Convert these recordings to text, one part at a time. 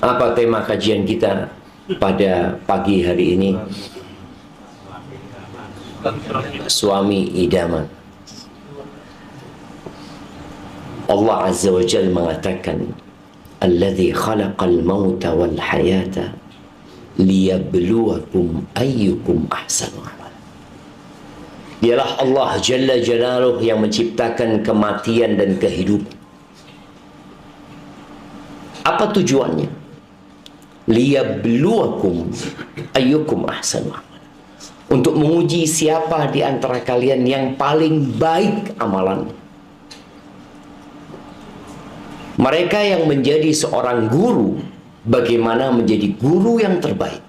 Apa tema kajian kita pada pagi hari ini? Suami idaman. Allah Azza wa Jalla mengatakan, "Alladzi khalaqal mauta wal hayata liyabluwakum ayyukum ahsanu amala." Dialah Allah Jalla Jalaluhu yang menciptakan kematian dan kehidupan. Apa tujuannya? Liyabluwakum ayyukum ahsanu amala. Untuk menguji siapa di antara kalian yang paling baik amalan. Mereka yang menjadi seorang guru, bagaimana menjadi guru yang terbaik.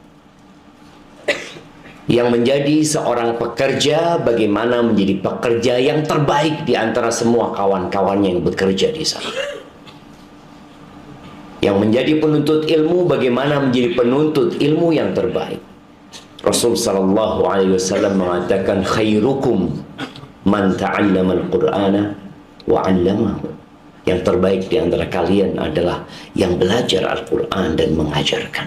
Yang menjadi seorang pekerja, bagaimana menjadi pekerja yang terbaik di antara semua kawan-kawannya yang bekerja di sana. Yang menjadi penuntut ilmu, bagaimana menjadi penuntut ilmu yang terbaik. Rasul sallallahu alaihi wasallam mengatakan, khairukum man ta'allama al-Qur'ana wa 'allamahu. Yang terbaik di antara kalian adalah yang belajar Al-Qur'an dan mengajarkan.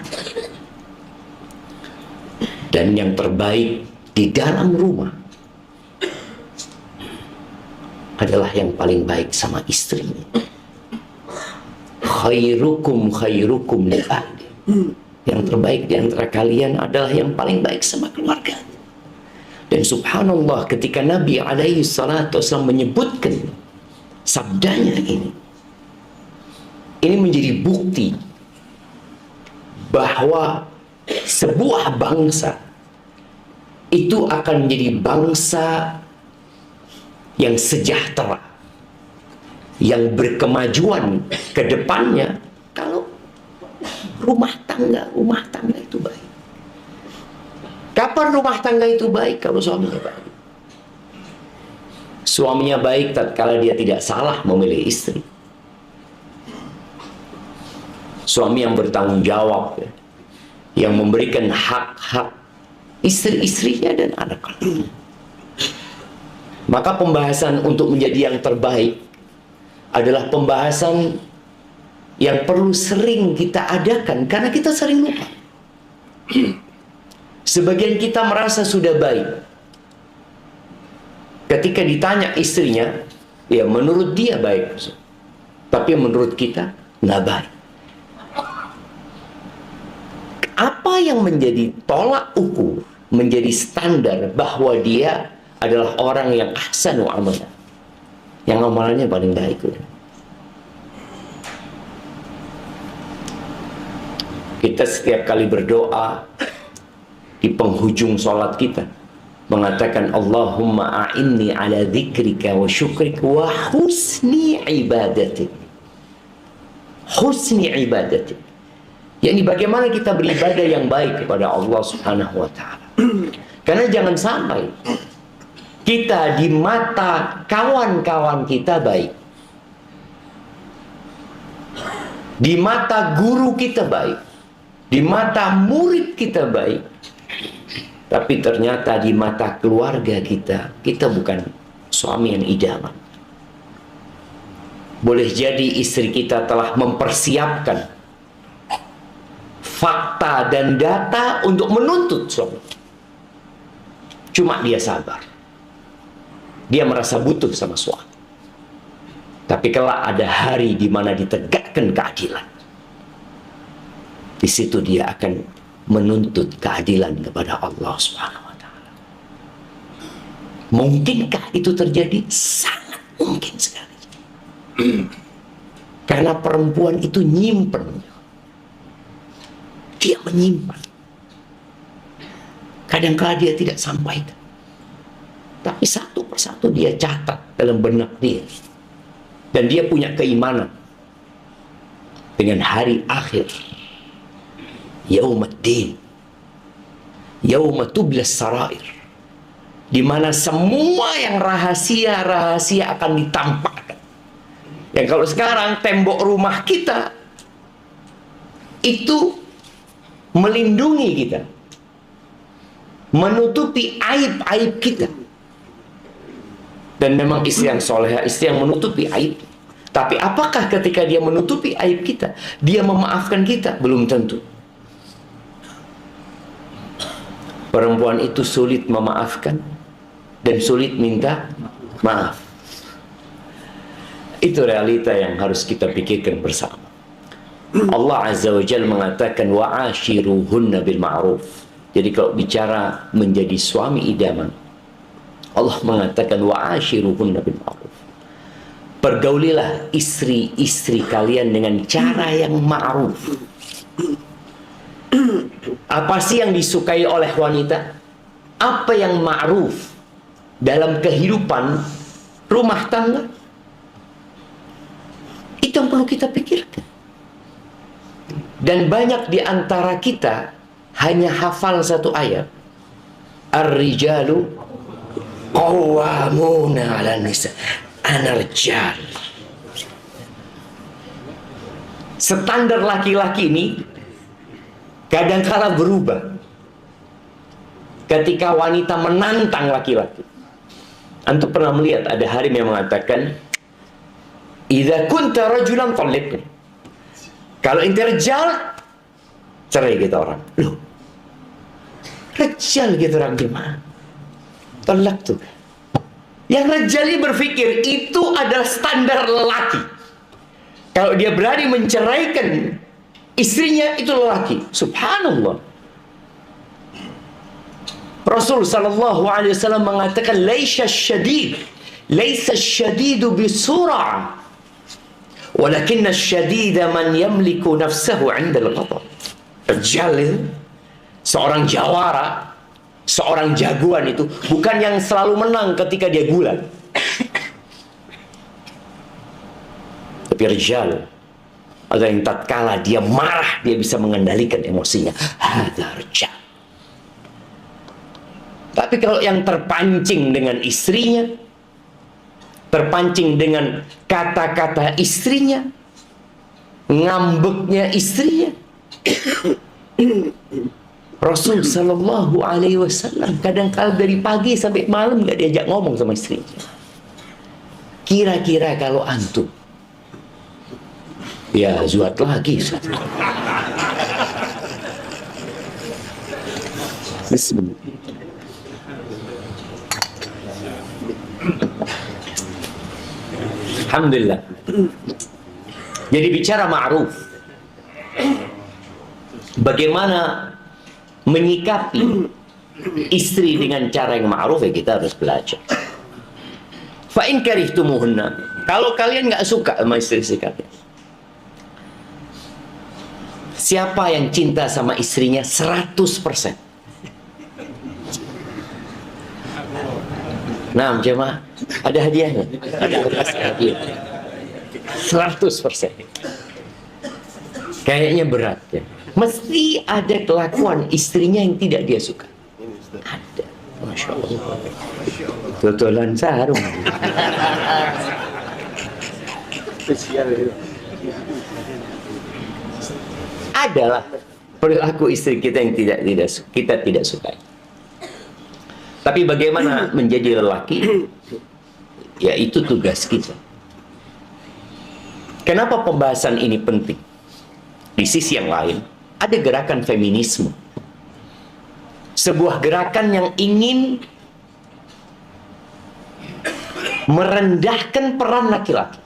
Dan yang terbaik di dalam rumah adalah yang paling baik sama istrinya. Khairukum khairukum li ahli. Yang terbaik di antara kalian adalah yang paling baik sama keluarga. Dan subhanallah, ketika Nabi alaihi salatu wasallam menyebutkan sabdanya ini menjadi bukti bahwa sebuah bangsa itu akan menjadi bangsa yang sejahtera, yang berkemajuan ke depannya kalau rumah tangga itu baik. Kapan rumah tangga itu baik? Kalau suaminya baik. Suaminya baik tatkala dia tidak salah memilih istri. Suami yang bertanggung jawab, ya, yang memberikan hak-hak istri-istrinya dan anak-anaknya. Maka pembahasan untuk menjadi yang terbaik adalah pembahasan yang perlu sering kita adakan karena kita sering lupa. Sebagian kita merasa sudah baik. Ketika ditanya istrinya, ya menurut dia baik, tapi menurut kita nggak baik. Apa yang menjadi tolak ukur, menjadi standar bahwa dia adalah orang yang ahsanu amalan, yang amalannya paling baik? Kita setiap kali berdoa di penghujung sholat kita mengatakan, Allahumma a'inni ala dzikrika wa syukrika wa husni ibadatik. Husni ibadatik. Yani bagaimana kita beribadah yang baik kepada Allah Subhanahu wa ta'ala. Karena jangan sampai kita di mata kawan-kawan kita baik, di mata guru kita baik, di mata murid kita baik, tapi ternyata di mata keluarga kita bukan suami yang idaman. Boleh jadi istri kita telah mempersiapkan fakta dan data untuk menuntut suami. Cuma dia sabar. Dia merasa butuh sama suami. Tapi kelak ada hari di mana ditegakkan keadilan. Di situ dia akan menuntut keadilan kepada Allah Subhanahu wa ta'ala. Mungkinkah itu terjadi? Sangat mungkin sekali. Karena perempuan itu nyimpen. Dia menyimpan. Kadang-kadang dia tidak sampaikan. Tapi satu persatu dia catat dalam benak dia. Dan dia punya keimanan dengan hari akhir. Yaumaddin, yaumatublas sarair, di mana semua yang rahasia-rahasia akan ditampakkan. Yang kalau sekarang tembok rumah kita itu melindungi kita, menutupi aib-aib kita. Dan memang istri yang soleha, istri yang menutupi aib. Tapi apakah ketika dia menutupi aib kita, dia memaafkan kita? Belum tentu. Perempuan itu sulit memaafkan dan sulit minta maaf. Itu realita yang harus kita pikirkan bersama. Allah Azza wa Jalla mengatakan wa'ashiruhunna bil ma'ruf. Jadi kalau bicara menjadi suami idaman, Allah mengatakan wa'ashiruhunna bil ma'ruf. Pergaulilah istri-istri kalian dengan cara yang ma'ruf. Apa sih yang disukai oleh wanita? Apa yang ma'ruf dalam kehidupan rumah tangga? Itu yang perlu kita pikirkan. Dan banyak di antara kita hanya hafal satu ayat. Ar-rijalu qawwamuna 'alan nisa. Anar-rijal. Standar laki-laki ini kadang-kala berubah ketika wanita menantang laki-laki. Antum pernah melihat ada harim yang mengatakan, "Idza kunta rajulan talliqni." Kalau ente rejal, cerai kita orang. Loh, rejal gitu orang gimana? Tolak tuh. Yang rejal ini berpikir itu adalah standar lelaki. Kalau dia berani menceraikan istrinya, itu lelaki. Subhanallah. Rasul sallallahu alaihi wasallam mengatakan, "Laisa syadidu bisur'ah, walakinna syadida man yamliku nafsahu 'inda al-ghadab." Rejal itu, seorang jawara, seorang jagoan itu bukan yang selalu menang ketika dia gulat. Tapi rejal ada yang tatkala dia marah, dia bisa mengendalikan emosinya. Hadza rejal. Tapi kalau yang terpancing dengan istrinya, terpancing dengan kata-kata istrinya, ngambeknya istrinya, Rasul sallallahu alaihi wasallam kadang-kala dari pagi sampai malam nggak diajak ngomong sama istrinya. Kira-kira kalau antum, ya zuat lagi. Bismillah. Alhamdulillah. Jadi bicara ma'ruf, bagaimana menyikapi istri dengan cara yang ma'ruf, ya kita harus belajar. Fa in karihtumuhunna, kalau kalian nggak suka sama istri kalian, siapa yang cinta sama istrinya 100%? Nah, jemaah, ada hadiahnya. Ada hadiah. 100%. Kayaknya berat ya. Mesti ada kelakuan istrinya yang tidak dia suka. Ada. Masya Allah. Tutulan sarung. Adalah perilaku istri kita yang kita tidak sukai. Tapi bagaimana menjadi lelaki? Ya itu tugas kita. Kenapa pembahasan ini penting? Di sisi yang lain, ada gerakan feminisme. Sebuah gerakan yang ingin merendahkan peran laki-laki.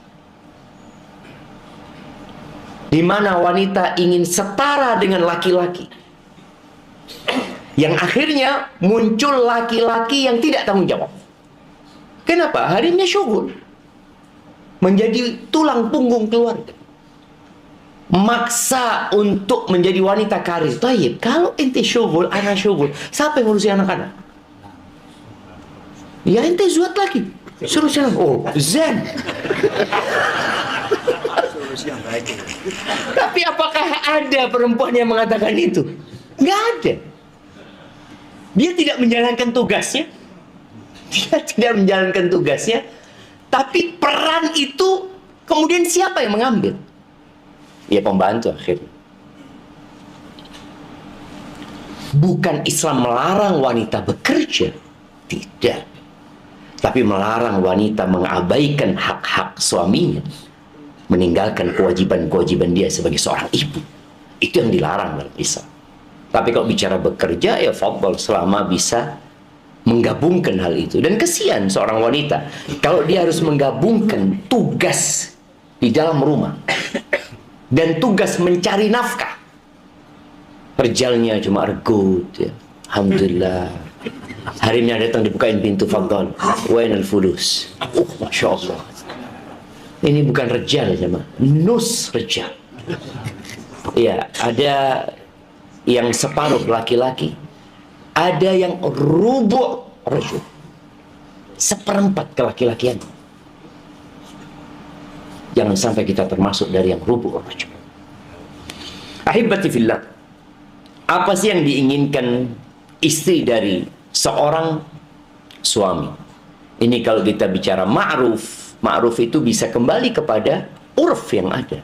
Di mana wanita ingin setara dengan laki-laki. Yang akhirnya muncul laki-laki yang tidak tanggung jawab. Kenapa? Harinya syukur. Menjadi tulang punggung keluarga. Maksa untuk menjadi wanita karir. Tayyib, kalau ente syukur, anak syukur, siapa yang ngurusin anak-anak? Ya ente zuat lagi. Suruh jalan. Oh, zen. Tapi apakah ada perempuan yang mengatakan itu? Nggak ada. Dia tidak menjalankan tugasnya. Dia tidak menjalankan tugasnya. Tapi peran itu kemudian siapa yang mengambil? Ya pembantu akhirnya. Bukan Islam melarang wanita bekerja. Tidak. Tapi melarang wanita mengabaikan hak-hak suaminya. meninggalkan kewajiban-kewajiban dia sebagai seorang ibu. Itu yang dilarang dalam Islam. Tapi kalau bicara bekerja, ya fadhal, selama bisa menggabungkan hal itu. Dan kesian seorang wanita kalau dia harus menggabungkan tugas di dalam rumah dan tugas mencari nafkah. Perjalnya cuma regut, ya. Alhamdulillah. Hari ini datang dibukain pintu, fadhal. Wainal fulus. Masya Allah. Ini bukan rejal, jemaah. Nus rejal. Ya, ada yang separuh laki-laki, ada yang rubu' rajul, seperempat kelaki-lakian. Jangan sampai kita termasuk dari yang rubu' rajul. Ahibati fillah, apa sih yang diinginkan istri dari seorang suami? Ini kalau kita bicara ma'ruf, ma'ruf itu bisa kembali kepada urf yang ada,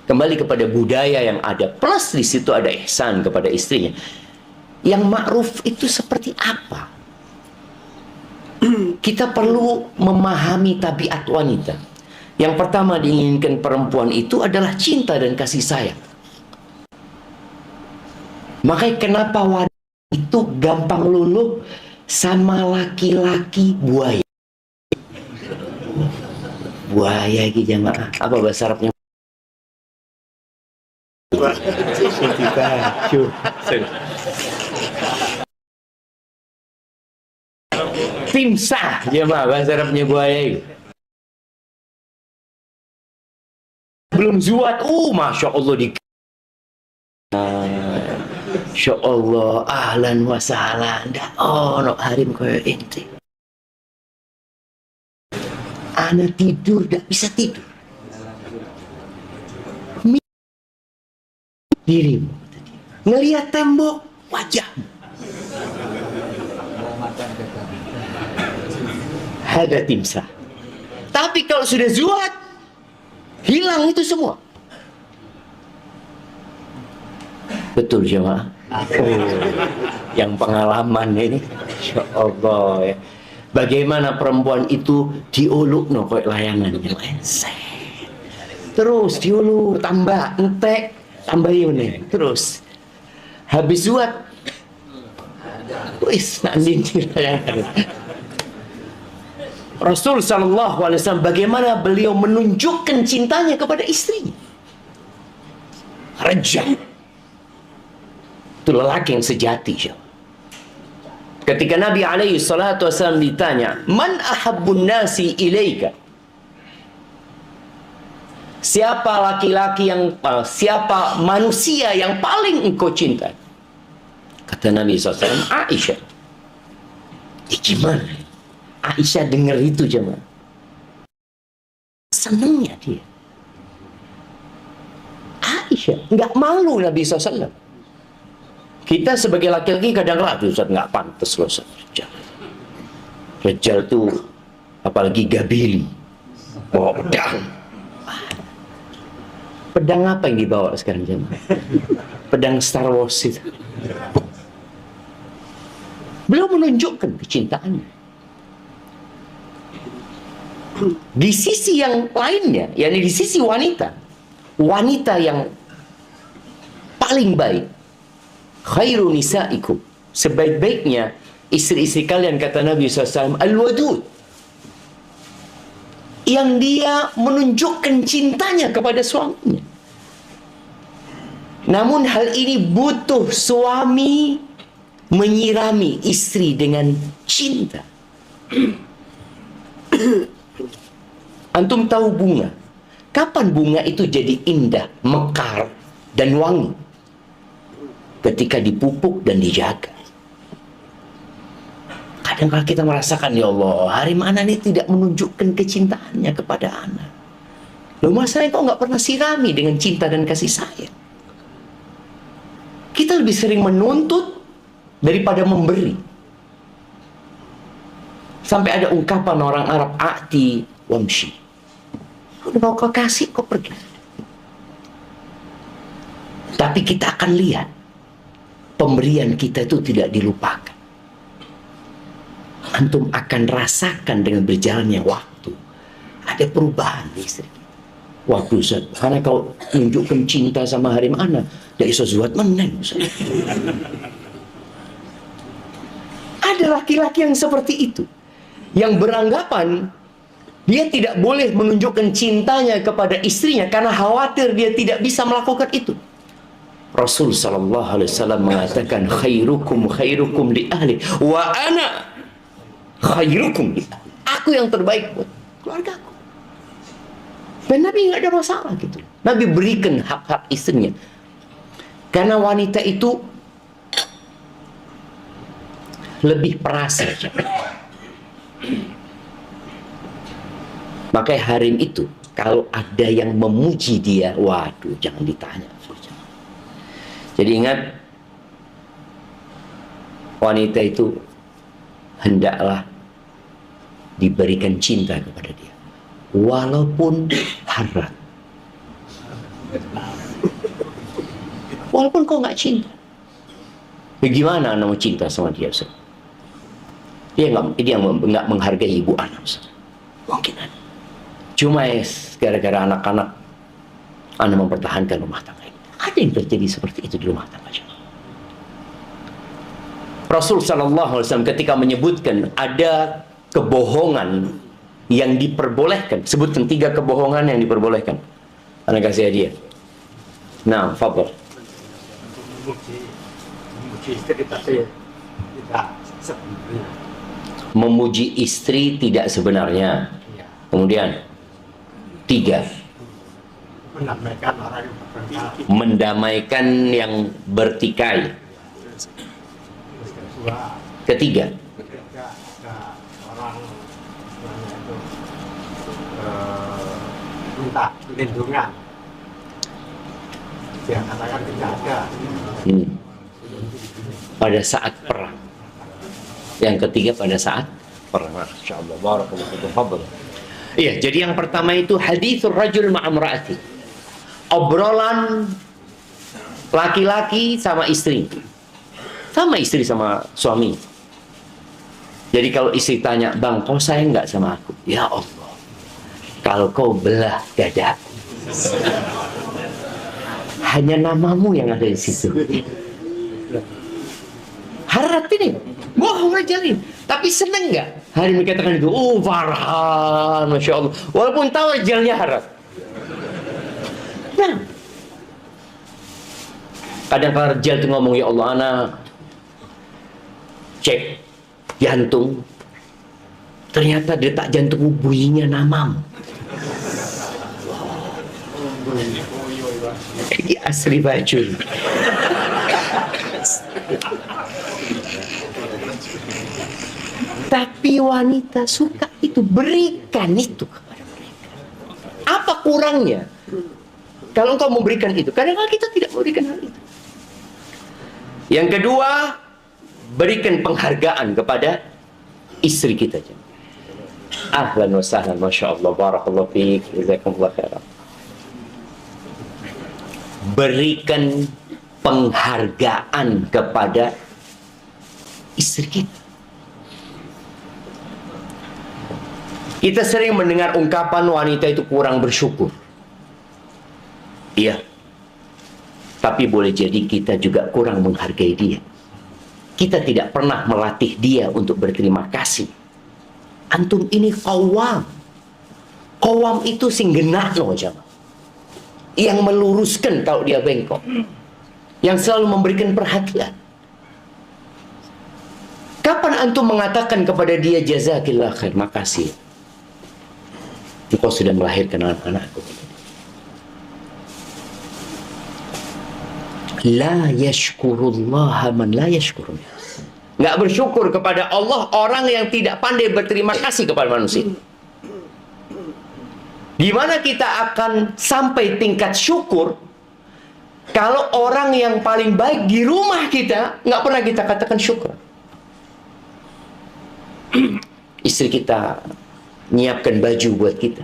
kembali kepada budaya yang ada, plus di situ ada ihsan kepada istrinya. Yang ma'ruf itu seperti apa? Kita perlu memahami tabiat wanita. Yang pertama diinginkan perempuan itu adalah cinta dan kasih sayang. Makanya kenapa wanita itu gampang luluh sama laki-laki buaya. Buaya gitu jemaah. Apa bahasa Arabnya? Timsah jemaah, bahasa Arabnya buaya itu. Belum zuat, masya Allah di Masya Allah, ahlan wa sahlan. No harim kaya ente. Ana tidur, tak bisa tidur. Dirimu, ngelihat tembok, wajahmu. Ada timsah. Tapi kalau sudah zuat, hilang itu semua. Betul jemaah. Yang pengalaman ini, Insya Allah ya. Bagaimana perempuan itu diuluk no kayak layangan yang lenset. Terus diuluk, tambah entek, tambah ini. Terus habis zuat, wis nanti layangan. Rasul sallallahu alaihi wasallam bagaimana beliau menunjukkan cintanya kepada istrinya. Rejam. Itu lelaki yang sejati. Ketika Nabi alaihi salatu wasallam ditanya, "Man ahabbun nasi ilaika?" Siapa laki-laki yang siapa manusia yang paling engkau cinta? Kata Nabi SAW, Aisyah. Gimana? Aisyah dengar itu jemaah. Senangnya dia. Aisyah nggak malu Nabi SAW. Kita sebagai laki-laki kadang ragu, Ustaz, nggak pantas loh Rejal. Rejal tuh apalagi gabili, bawa pedang. Pedang apa yang dibawa sekarang jemaah? Pedang Star Wars itu. Beliau menunjukkan kecintaannya. Di sisi yang lainnya, yakni di sisi wanita, wanita yang paling baik, khairu nisaikum, sebaik-baiknya istri-istri kalian, kata Nabi SAW, al-wadud, yang dia menunjukkan cintanya kepada suaminya. Namun hal ini butuh suami menyirami istri dengan cinta. Antum tahu bunga? Kapan bunga itu jadi indah, mekar, dan wangi? Ketika dipupuk dan dijaga. Kadang-kadang kita merasakan, ya Allah, hari mana ini tidak menunjukkan kecintaannya kepada anak. Loh, masalahnya kok nggak pernah sirami dengan cinta dan kasih sayang? Kita lebih sering menuntut daripada memberi. Sampai ada ungkapan orang Arab, a'ti wamshi. Udah mau kau kasih, kau pergi. Tapi kita akan lihat, pemberian kita itu tidak dilupakan. Antum akan rasakan dengan berjalannya waktu, ada perubahan di istri kita. Waduh Ustaz, karena kau tunjukkan cinta sama hari mana, tidak iso zuat menen Ustaz. Ada laki-laki yang seperti itu, yang beranggapan dia tidak boleh menunjukkan cintanya kepada istrinya karena khawatir dia tidak bisa melakukan itu. Rasul sallallahu alaihi wasallam mengatakan, khairukum khairukum li ahli wa ana khairukum li ahli. Aku yang terbaik buat keluarga aku. Dan Nabi nggak ada masalah gitu. Nabi berikan hak-hak istrinya. Karena wanita itu lebih perasa. Makanya harim itu, kalau ada yang memuji dia, waduh, jangan ditanya. Jadi ingat, wanita itu hendaklah diberikan cinta kepada dia, walaupun haram. Walaupun kau nggak cinta, bagaimana anak mau cinta sama dia, Ustaz? Dia nggak menghargai ibu anak, Ustaz. Mungkin ada. Cuma gara-gara anak-anak, anak mempertahankan rumah tangga ini. Ada yang terjadi seperti itu di rumah tangga. Rasul Sallallahu Alaihi Wasallam ketika menyebutkan ada kebohongan yang diperbolehkan, sebutkan 3 kebohongan yang diperbolehkan. Anak kasih hadiah. Nah, fadhil. Memuji istri tidak sebenarnya. Kemudian 3, mendamaikan yang bertikai. Ketiga, minta perlindungan. Dia katakan tidak ada. Pada saat perang. Yang ketiga pada saat perang. Masyaallah, barakallahu. Iya, jadi yang pertama itu hadithur rajul ma'amra'ati. Obrolan laki-laki sama istri. Sama istri sama suami. Jadi kalau istri tanya, "Bang, kau sayang nggak sama aku?" "Ya Allah, kalau kau belah dada, hanya namamu yang ada di situ." Harap ini, bohong aja nih. Tapi seneng nggak hari katakan itu? Oh, Farhan, masya Allah. Walaupun tahu ajalnya harap. Nah, kadang kalau Rijal itu ngomong, "Ya Allah, anak cek jantung, ternyata detak jantung bunyinya namamu." Ini asli baju. Tapi wanita suka itu, berikan itu kepada mereka. Apa kurangnya kalau engkau memberikan itu? Kadang-kadang kita tidak memberikan hal itu. Yang kedua, berikan penghargaan kepada istri kita. Ahlan wa sahlan, masya Allah, barakallahu fiik, jazakumullah khairan. Berikan penghargaan kepada istri kita. Kita sering mendengar ungkapan wanita itu kurang bersyukur. Iya. Tapi boleh jadi kita juga kurang menghargai dia. Kita tidak pernah melatih dia untuk berterima kasih. Antum ini qawwam. Qawwam itu sing genakno jamaah. Yang meluruskan kalau dia bengkok. Yang selalu memberikan perhatian. Kapan antum mengatakan kepada dia, "Jazakillah khair, makasih. Engkau sudah melahirkan anak-anakku." La yashkurullaha man la yashkurun. Nggak bersyukur kepada Allah orang yang tidak pandai berterima kasih kepada manusia. Gimana kita akan sampai tingkat syukur kalau orang yang paling baik di rumah kita nggak pernah kita katakan syukur? Istri kita nyiapkan baju buat kita,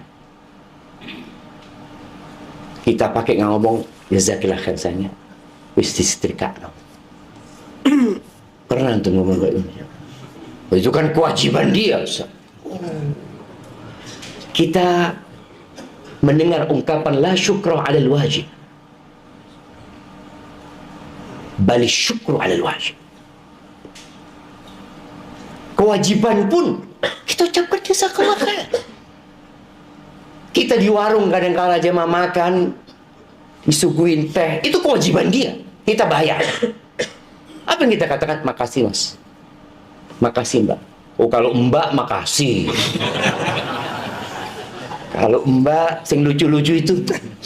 kita pakai ngomong, "Jazakillah khair sayangnya, wis disetrika." Pernah tuh ngomong kayak ini. Itu kan kewajiban dia, Ustaz. Kita mendengar ungkapan la syukra 'alal wajib, bal syukru 'alal wajib. Kewajiban pun kita ucapkan jazakallah khair. Kita di warung kadang-kala jemaah makan, disuguhin teh, itu kewajiban dia, kita bayar. Apa yang kita katakan? Makasih mas, makasih mbak. Oh kalau mbak makasih. Kalau mbak sing lucu-lucu itu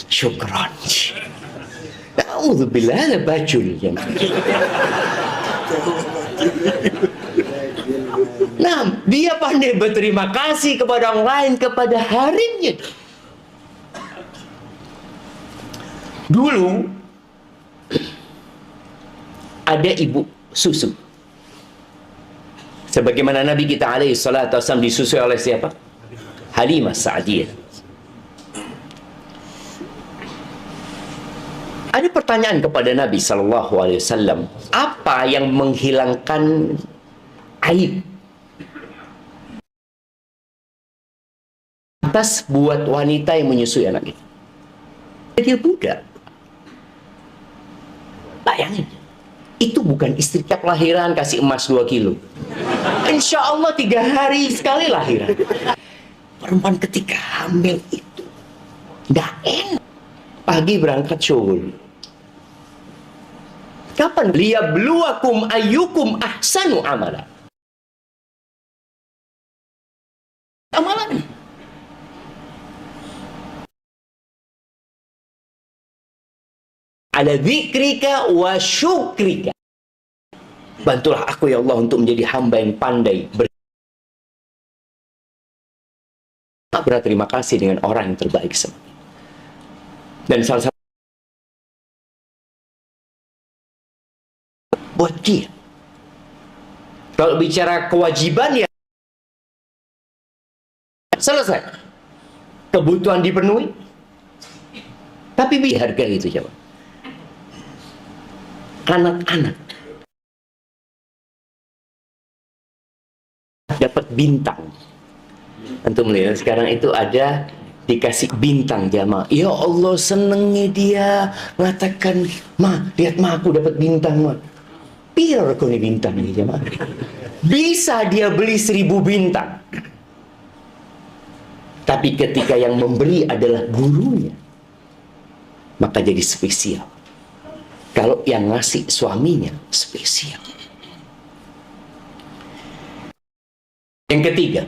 syukran. Na'udzubillah, ada bacul yang. Nah, dia pandai berterima kasih kepada orang lain, kepada harinya. Dulu ada ibu susu. Sebagaimana Nabi kita alaihi salatu wasallam disusui oleh siapa? Halimah Sa'diyah. Ada pertanyaan kepada Nabi sallallahu alaihi wasallam, apa yang menghilangkan aib atas buat wanita yang menyusui anak itu? Dia budak. Bayangin, itu bukan istri tiap lahiran kasih emas 2 kilo. Insya Allah 3 hari sekali lahiran. Perempuan ketika hamil itu nggak enak. Pagi berangkat syuhul. Kapan? Liyabluwakum ayyukum ahsanu amala. Amalan. Ala dzikrika wa syukrika. Bantulah aku ya Allah untuk menjadi hamba yang pandai berterima kasih dengan orang yang terbaik sama. Dan salah satu buat dia. Kalau bicara kewajiban ya selesai. Kebutuhan dipenuhi. Tapi harga itu coba. Anak-anak dapat bintang. Antum melihat sekarang itu ada dikasih bintang jamaah. Ya Allah senengnya dia mengatakan, ma lihat ma aku dapat bintang ma. Piro kau nih bintang ini jamaah? Bisa dia beli 1000 bintang. Tapi ketika yang memberi adalah gurunya, maka jadi spesial. Kalau yang ngasih suaminya spesial. Yang ketiga,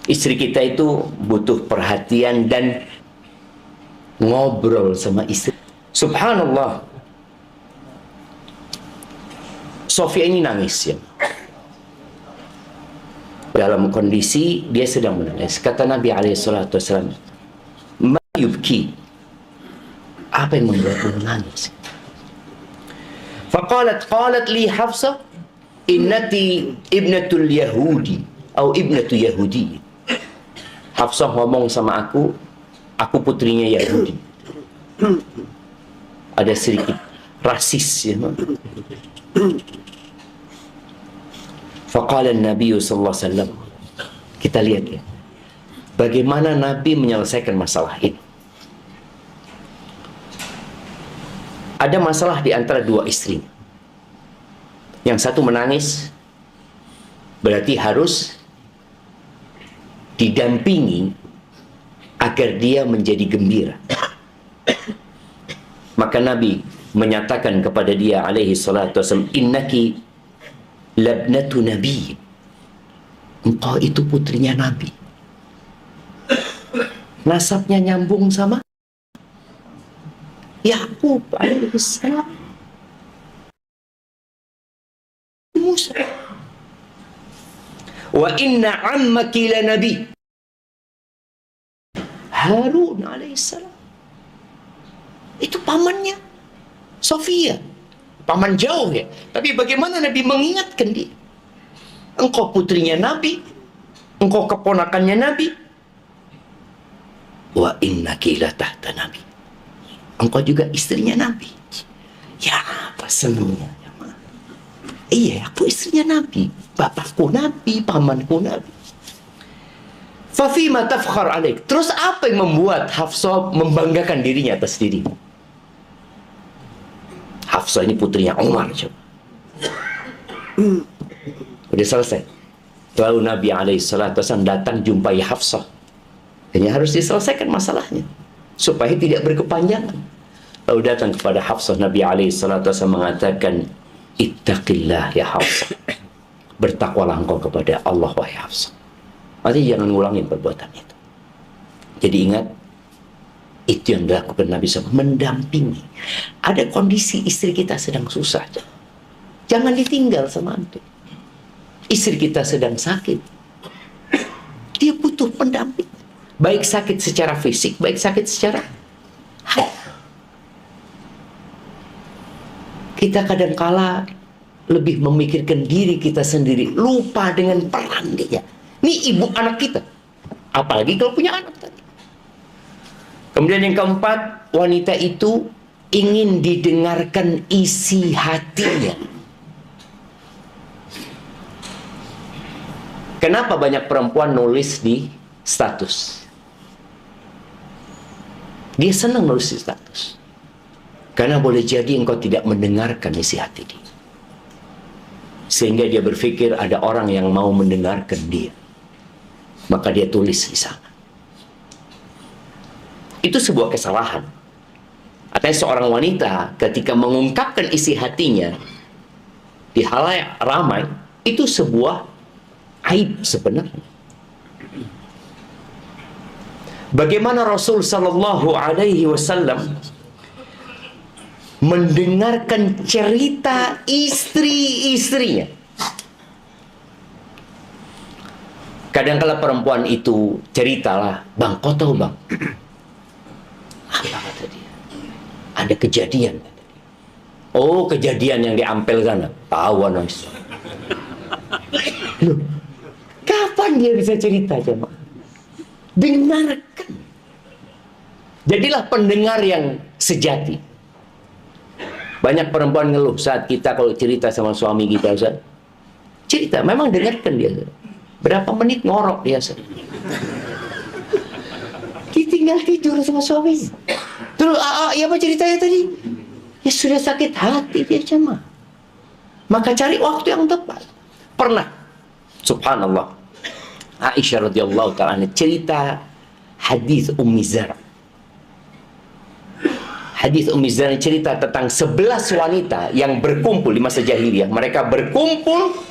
istri kita itu butuh perhatian dan ngobrol sama istri. Subhanallah, Sofia ini nangis ya. Dalam kondisi dia sedang menangis. Kata Nabi SAW, ma yubki, apa yang membuatmu menangis? Qalat li Hafsah, innati ibnatul Yahudi atau ibnatu Yahudi. Hafsah ngomong sama aku putrinya Yahudi. Ada sedikit rasis ya. Faqala Nabi sallallahu alaihi wasallam. Kita lihat ya. Bagaimana Nabi menyelesaikan masalah ini. Ada masalah di antara dua istri. Yang satu menangis, berarti harus didampingi agar dia menjadi gembira. Maka Nabi menyatakan kepada dia alaihi salatu wasallam, innaki labnatu nabi. Engkau itu putrinya Nabi. Nasabnya nyambung sama Yakub alaihi salam. Musa. Wa inna ammaki la nabi. Harun alaihi salam. Itu pamannya Sofia. Paman jauh ya. Tapi bagaimana Nabi mengingatkan dia? Engkau putrinya Nabi. Engkau keponakannya Nabi. Wa innaki la tahta nabi. Engkau juga istrinya Nabi. Ya apa senangnya. Iya aku istrinya Nabi. Bapakku Nabi. Pamanku Nabi. Fafima tafkhar alaik. Terus apa yang membuat Hafsah membanggakan dirinya atas dirimu? Hafsah ini putrinya Umar. Coba. Udah selesai. Lalu Nabi SAW datang jumpai Hafsah. Ini harus diselesaikan masalahnya supaya tidak berkepanjangan. Lalu datang kepada Hafsah, Nabi SAW mengatakan, ittaqillah ya Hafsah. Bertakwalah engkau kepada Allah wahai Hafsah. Artinya jangan ngulangin perbuatan itu. Jadi ingat, itu yang dilakukan Nabi SAW, mendampingi. Ada kondisi istri kita sedang susah, jangan ditinggal sama antum. Istri kita sedang sakit, dia butuh pendamping. Baik sakit secara fisik, baik sakit secara hati. Kita kadangkala lebih memikirkan diri kita sendiri, lupa dengan peran dia. Ini ibu anak kita, apalagi kalau punya anak tadi. Kemudian yang keempat, wanita itu ingin didengarkan isi hatinya. Kenapa banyak perempuan nulis di status? Dia senang nulis di status, karena boleh jadi engkau tidak mendengarkan isi hati dia, sehingga dia berpikir ada orang yang mau mendengarkan dia, maka dia tulis di sana. Itu sebuah kesalahan. Artinya seorang wanita ketika mengungkapkan isi hatinya di halayak ramai, itu sebuah aib sebenarnya. Bagaimana Rasul Sallallahu Alaihi Wasallam mendengarkan cerita istri-istrinya. Kadang-kala perempuan itu ceritalah, bang, kau tahu bang, apa kata dia? Ada kejadian. Oh, kejadian yang di Ampel sana. Tahu Anas. Loh, kapan dia bisa cerita jemaah? Dengarkan. Jadilah pendengar yang sejati. Banyak perempuan ngeluh saat kita kalau cerita sama suami kita, Ustaz. Cerita, memang dengarkan dia. Berapa menit ngorok dia, Ustaz. Ditinggal tidur sama suami. Terus, ya apa ceritanya tadi? Ya sudah sakit hati dia jemaah. Maka cari waktu yang tepat. Pernah, subhanallah, Aisyah radhiyallahu ta'ala cerita hadis Ummi Zara. Hadis Ummi Zara cerita tentang 11 wanita yang berkumpul di masa jahiliyah. Mereka berkumpul,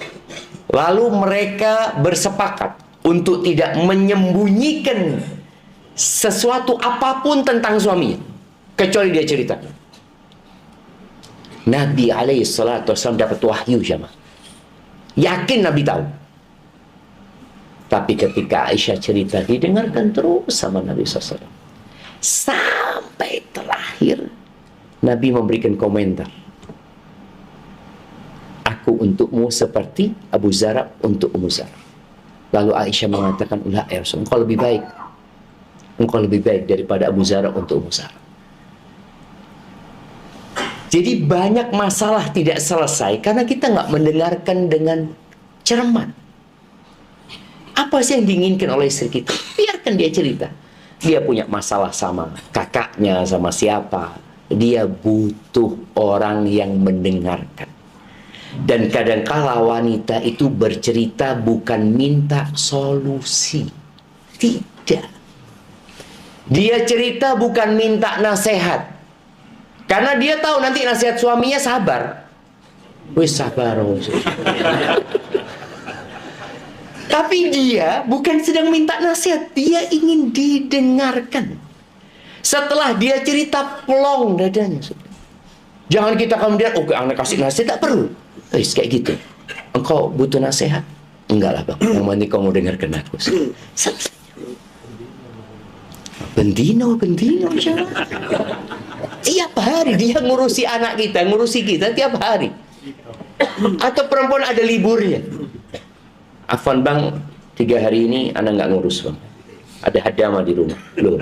lalu mereka bersepakat untuk tidak menyembunyikan sesuatu apapun tentang suaminya, kecuali dia cerita. Nabi alaihissalatu wassalam dapat wahyu jamaah. Yakin Nabi tahu. Tapi ketika Aisyah cerita, didengarkan terus sama Nabi SAW. Sampai terakhir, Nabi memberikan komentar. Aku untukmu seperti Abu Zara untuk Ummu Zara. Lalu Aisyah mengatakan, ulah ya Rasul, engkau lebih baik. Engkau lebih baik daripada Abu Zara untuk Ummu Zara. Jadi banyak masalah tidak selesai karena kita nggak mendengarkan dengan cermat. Apa sih yang diinginkan oleh istri kita? Biarkan dia cerita. Dia punya masalah sama kakaknya, sama siapa. Dia butuh orang yang mendengarkan. Dan kadangkala wanita itu bercerita bukan minta solusi. Tidak. Dia cerita bukan minta nasihat. Karena dia tahu nanti nasihat suaminya sabar. Wis sabar. Tapi dia bukan sedang minta nasihat, dia ingin didengarkan. Setelah dia cerita, plong dadanya. Jangan kita kemudian, oke, anak kasih nasihat, tak perlu. Kayak gitu. Engkau butuh nasihat? Enggak lah bang, yang penting kau mau dengarkan aku. Bendino, tiap hari dia ngurusi anak kita, ngurusi kita tiap hari. Atau perempuan ada liburnya. Afwan bang, 3 hari ini anak nggak ngurus bang. Ada hadama di rumah. Loh,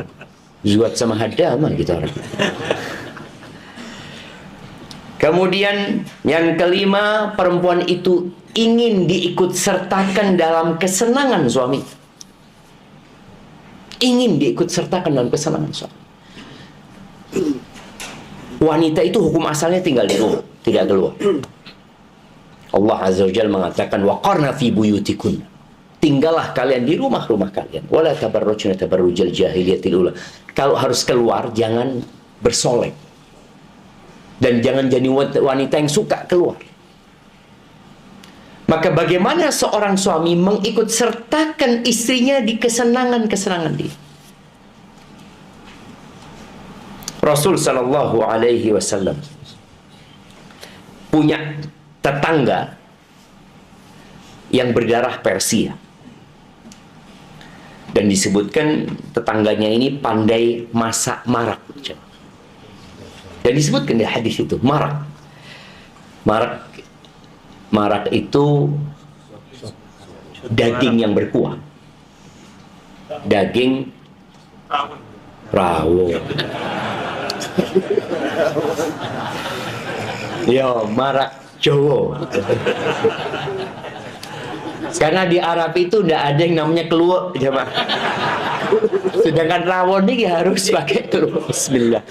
zuat sama hadama gitu orang. Kemudian yang kelima, perempuan itu ingin diikut sertakan dalam kesenangan suami. ingin diikut sertakan dalam kesenangan suami. Wanita itu hukum asalnya tinggal di rumah, tidak keluar. Allah Azza wa Jalla mengatakan waqarna fi buyutikun, tinggallah kalian di rumah-rumah kalian, wala tabarrujna tabarrujal jahiliyatil ula. Kalau harus keluar jangan bersolek, dan jangan jadi wanita yang suka keluar. Maka bagaimana seorang suami mengikut sertakan istrinya di kesenangan-kesenangan dia? Rasul Sallallahu Alaihi Wasallam punya tetangga yang berdarah Persia, dan disebutkan tetangganya ini pandai masak marak, dan disebutkan di hadis itu marak itu daging yang berkuah, daging rawon. Yo, marak Jawa. Karena di Arab itu tidak ada yang namanya keluak, jemaah. Sedangkan rawon ini harus pakai keluak. Bismillah.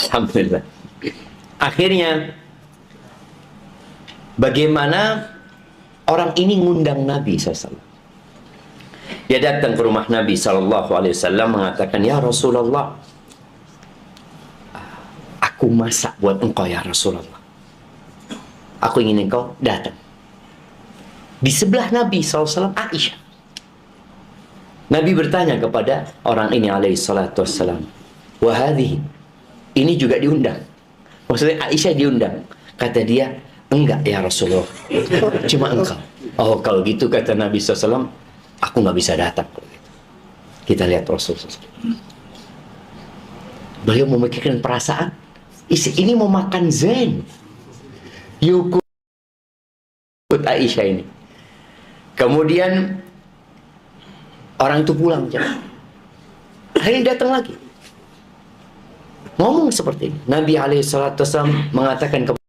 Alhamdulillah. Akhirnya, bagaimana orang ini ngundang Nabi SAW. Dia datang ke rumah Nabi SAW mengatakan, ya Rasulullah, aku masak buat engkau ya Rasulullah. Aku ingin engkau datang. Di sebelah Nabi SAW Aisyah. Nabi bertanya kepada orang ini alaihissalam, wahadhi, ini juga diundang. Maksudnya Aisyah diundang. Kata dia, enggak ya Rasulullah, cuma engkau. Oh kalau gitu kata Nabi SAW, aku nggak bisa datang. Kita lihat Rasulullah. Beliau memikirkan perasaan. Ini mau makan zen. Yukut Aisyah ini. Kemudian orang itu pulang. Akhirnya datang lagi. Ngomong seperti ini. Nabi SAW mengatakan kepada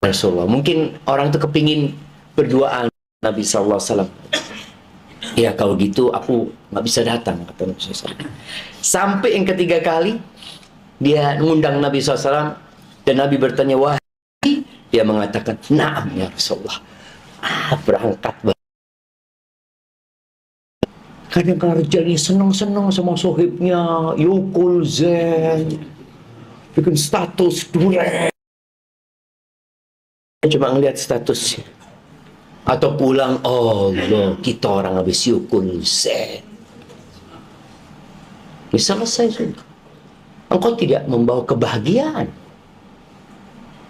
Rasulullah. Mungkin orang itu kepingin berduaan. Nabi SAW, ya kalau gitu aku nggak bisa datang, kata Nabi SAW. Sampai yang ketiga kali dia mengundang Nabi SAW, dan Nabi bertanya, wahai, dia mengatakan, naam ya Rasulullah. Berangkat. Kadang-kadang rejanya senang-senang sama sohibnya, yukul zen, bikin status duren, cuma ngeliat statusnya. Atau pulang, Allah, kita orang habis yukul zen. Ini selesai sudah. Engkau tidak membawa kebahagiaan.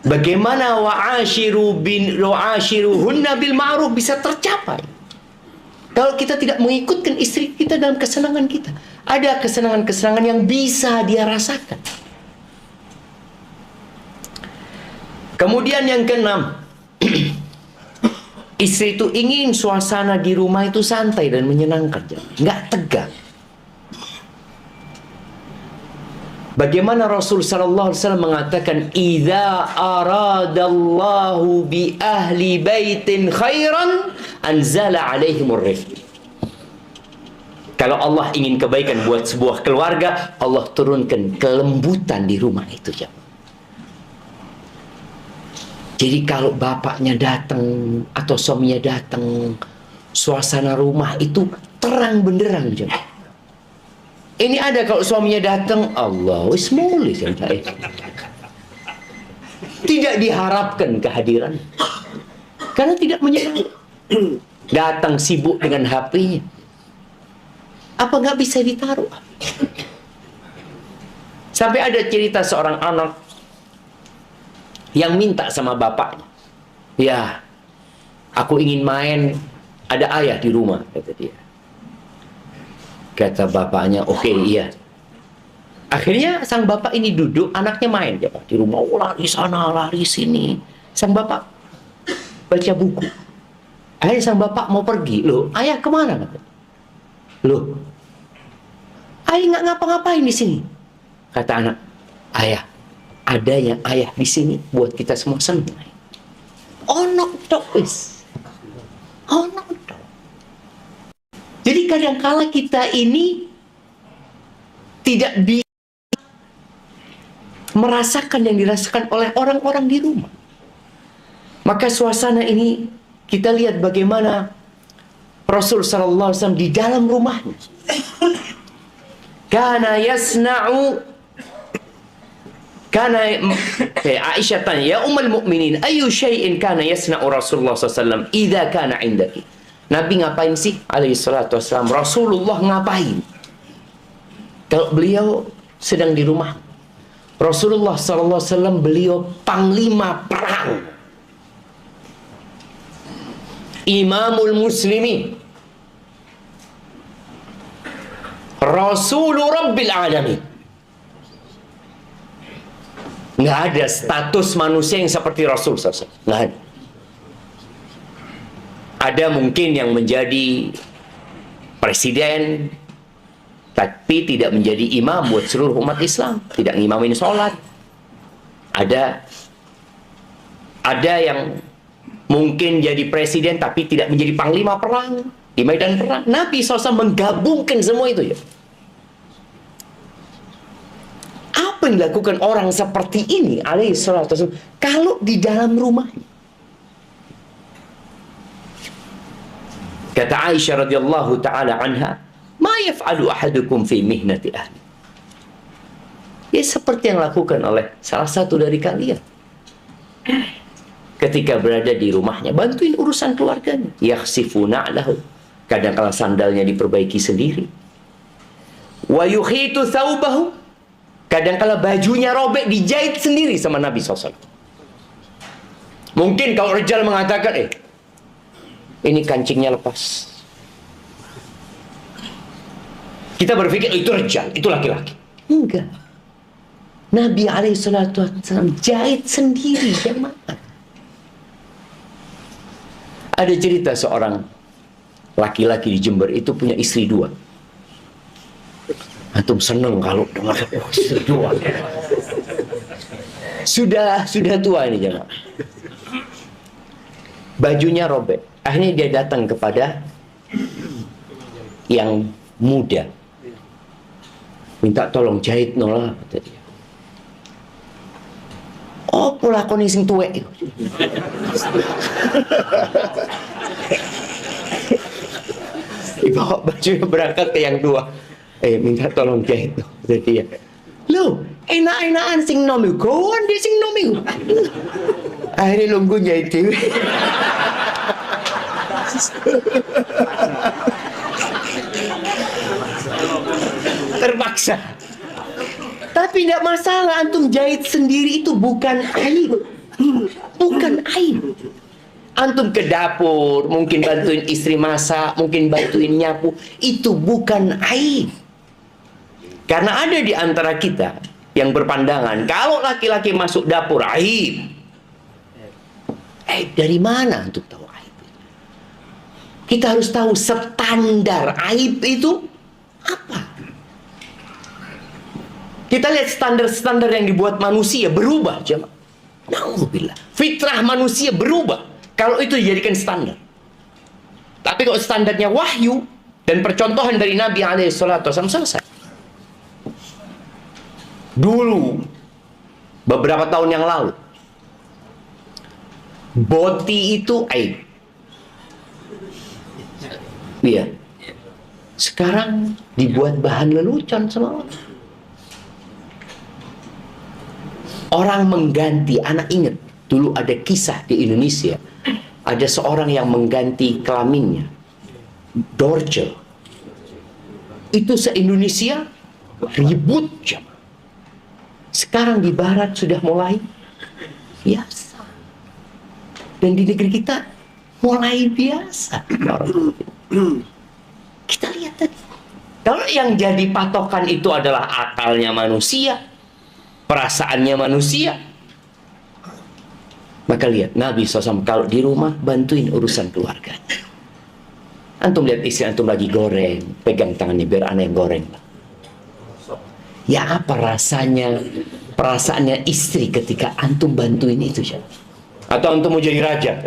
Bagaimana wa'ashiruhunna bil ma'ruf bisa tercapai? Kalau kita tidak mengikutkan istri kita dalam kesenangan kita. Ada kesenangan-kesenangan yang bisa dia rasakan. Kemudian yang keenam, istri itu ingin suasana di rumah itu santai dan menyenangkan, nggak tegang. Bagaimana Rasul Sallallahu Alaihi Wasallam mengatakan, "Idza aradallahu bi ahli baitin khairan, anzala alaihimur rifq." Kalau Allah ingin kebaikan buat sebuah keluarga, Allah turunkan kelembutan di rumah itu, ya. Jadi kalau bapaknya datang atau suaminya datang, suasana rumah itu terang benderang, ya. Ini ada kalau suaminya datang, Allah wis mulih, tidak diharapkan kehadiran, karena tidak menyenangkan. Datang sibuk dengan HP-nya, apa nggak bisa ditaruh? Sampai ada cerita seorang anak yang minta sama bapaknya, ya, aku ingin main, ada ayah di rumah, kata dia. Kata bapaknya, oke, iya. Akhirnya sang bapak ini duduk, anaknya main ya, di rumah, oh, lari sana, lari sini. Sang bapak baca buku. Akhirnya sang bapak mau pergi. Loh, ayah kemana? Loh, ayah nggak ngapa-ngapain di sini. Kata anak, ayah, ada yang ayah di sini buat kita semua senang. Ono tok wis. Ono tok. Jadi kadang-kala kita ini tidak bisa merasakan yang dirasakan oleh orang-orang di rumah. Maka suasana ini kita lihat bagaimana Rasul sallallahu alaihi wasallam di dalam rumahnya. Kana yasna'u Aisyah tanya, ya ummul mukminin, ayu syai'in kana yasna'u Rasulullah sallallahu alaihi wasallam idza kana indaki. Nabi ngapain sih alaihi salatu wasallam? Rasulullah ngapain kalau beliau sedang di rumah? Rasulullah sallallahu alaihi wasallam beliau panglima perang, imamul muslimin, Rasulur Rabbil Alamin. Nggak ada status manusia yang seperti Rasul SAW. Nggak ada. Ada mungkin yang menjadi presiden, tapi tidak menjadi imam buat seluruh umat Islam. Tidak ngimamin sholat. Ada yang mungkin jadi presiden, tapi tidak menjadi panglima perang di medan perang. Nabi SAW menggabungkan semua itu ya. Apa yang dilakukan orang seperti ini alaihi salatu wasallam kalau di dalam rumahnya? Kata Aisyah radhiyallahu taala anha, "Ma yaf'alu ahadukum fi mihnati ahli." Ya seperti yang dilakukan oleh salah satu dari kalian ketika berada di rumahnya, bantuin urusan keluarganya. Yakhsifu na'lahu, kadang-kala sandalnya diperbaiki sendiri. Wa yukhitu thawbahu, kadang-kala bajunya robek dijahit sendiri sama Nabi SAW. Mungkin kalau Rijal mengatakan, ini kancingnya lepas, kita berpikir itu Rijal, itu laki-laki. Enggak. Nabi SAW jahit sendiri jamaah. Ada cerita seorang laki-laki di Jember itu punya istri 2. Antum seneng kalau dengar istri 2. Sudah tua ini jemaah. Bajunya robek. Akhirnya dia datang kepada yang muda, minta tolong jahit nolah, kata dia. Oh, pola koni sing tuwek itu. Dibawa bajunya berangkat ke yang 2. Minta tolong jahit tuh. Jadi ya, lo enak-enakan sing nom iku, kawan dia sing nom iku. Akhirnya nunggu jahit dewe. Terpaksa. Tapi tidak masalah, antum jahit sendiri itu bukan aib. Bukan aib. Antum ke dapur, mungkin bantuin istri masak, mungkin bantuin nyapu, itu bukan aib. Karena ada di antara kita yang berpandangan kalau laki-laki masuk dapur aib. Aib dari mana untuk tahu aib? Kita harus tahu standar aib itu apa. Kita lihat standar-standar yang dibuat manusia berubah, jemaah. Nauzubillah. Fitrah manusia berubah kalau itu dijadikan standar. Tapi kalau standarnya wahyu dan percontohan dari Nabi SAW selesai. Dulu, beberapa tahun yang lalu, boti itu aib. Iya. Sekarang dibuat bahan lelucon sama orang. Orang mengganti, anak ingat, dulu ada kisah di Indonesia. Ada seorang yang mengganti kelaminnya. Dorce. Itu se-Indonesia ribut jam. Sekarang di barat sudah mulai biasa. Dan di negeri kita mulai biasa. Kita lihat tadi. Kalau yang jadi patokan itu adalah akalnya manusia, perasaannya manusia, maka lihat Nabi SAW kalau di rumah bantuin urusan keluarga. Antum lihat istri antum lagi goreng, pegang tangannya biar aneh goreng. Ya apa rasanya, perasaannya istri ketika antum bantuin itu, Atau antum mau jadi raja?